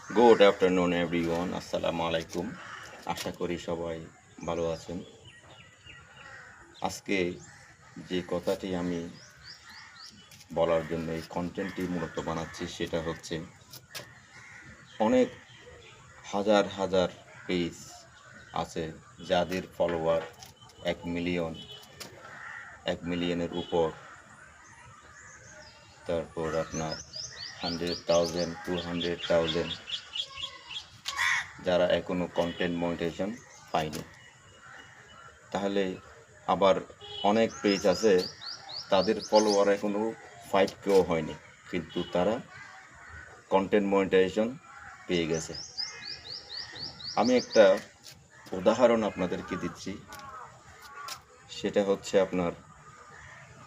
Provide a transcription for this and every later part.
Good afternoon everyone, আসসালামু আলাইকুম। আশা করি সবাই ভালো আছেন। আজকে যে কথাটি আমি বলার জন্য এই কন্টেন্টটি মূলত বানাচ্ছি সেটা হচ্ছে অনেক হাজার হাজার পেজ আছে যাদের ফলোয়ার 1 মিলিয়ন, 1 মিলিয়নের উপর, তারপর আপনার 100,000, 200,000, যারা এখনও কন্টেন্ট মনিটাইজেশন পায়নি। তাহলে আবার অনেক পেজ আছে তাদের ফলোয়ার এখনও 5K হয়নি, কিন্তু তারা কন্টেন্ট মনিটাইজেশন পেয়ে গেছে। আমি একটা উদাহরণ আপনাদেরকে দিচ্ছি, সেটা হচ্ছে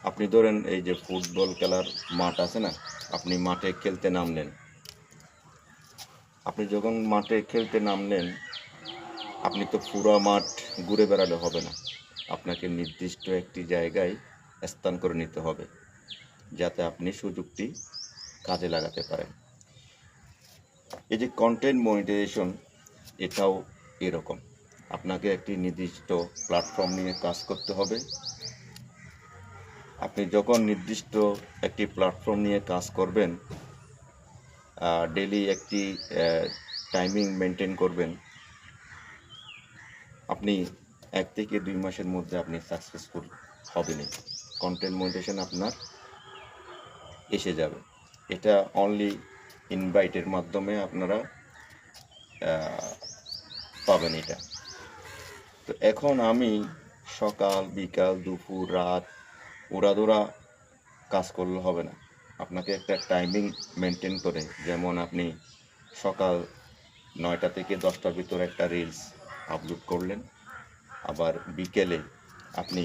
আপনি ধরেন এই যে ফুটবল খেলার মাঠ আছে না, আপনি মাঠে খেলতে নামলেন। আপনি যখন মাঠে খেলতে নামলেন, আপনি তো পুরো মাঠ ঘুরে বেড়ালে হবে না, আপনাকে নির্দিষ্ট একটি জায়গায় স্থান করে নিতে হবে যাতে আপনি সুযোগটি কাজে লাগাতে পারেন। এই যে কন্টেন্ট মনিটাইজেশন, এটাও এরকম। আপনাকে একটি নির্দিষ্ট প্ল্যাটফর্ম নিয়ে কাজ করতে হবে। আপনি যখন নির্দিষ্ট একটি প্ল্যাটফর্ম নিয়ে কাজ করবেন, ডেইলি একটি টাইমিং মেনটেন করবেন, আপনি 1 থেকে 2 মাসের মধ্যে আপনি সাকসেসফুল হবেনই। কন্টেন্ট মনিটাইজেশন আপনার এসে যাবে। এটা অনলি ইনভাইটের মাধ্যমে আপনারা পাবেন এটা। তো এখন আমি সকাল, বিকাল, দুপুর, রাত উড়াধুরা কাজ করলে হবে না। আপনাকে একটা টাইমিং মেনটেন করে, যেমন আপনি সকাল 9টা থেকে 10টার ভিতরে একটা রিলস আপলোড করলেন, আবার বিকেলে আপনি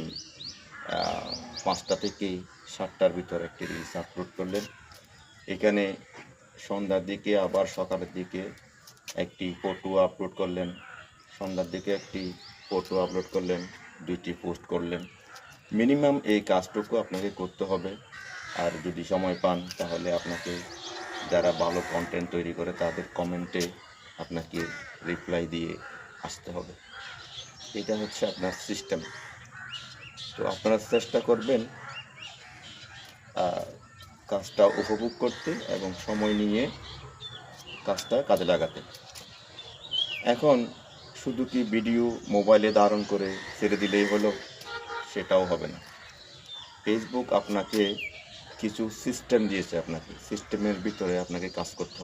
5টা থেকে 7টার ভিতরে একটি রিলস আপলোড করলেন, এখানে সন্ধ্যার দিকে আবার সকালের দিকে একটি ফটো আপলোড করলেন, সন্ধ্যার দিকে একটি ফটো আপলোড করলেন, 2টি পোস্ট করলেন। মিনিমাম এই কাজটুকু আপনাকে করতে হবে। আর যদি সময় পান তাহলে আপনাকে যারা ভালো কন্টেন্ট তৈরি করে তাদের কমেন্টে আপনাকে রিপ্লাই দিয়ে আসতে হবে। এটা হচ্ছে আপনার সিস্টেম। তো আপনারা চেষ্টা করবেন কাজটা উপভোগ করতে এবং সময় নিয়ে কাজটা কাজে লাগাতে। এখন শুধু কি ভিডিও মোবাইলে ধারণ করে ছেড়ে দিলেই হলো? সেটাও হবে না। ফেসবুক আপনাকে কিছু সিস্টেম দিয়েছে, আপনাকে সিস্টেমের ভিতরে আপনাকে কাজ করতে হবে।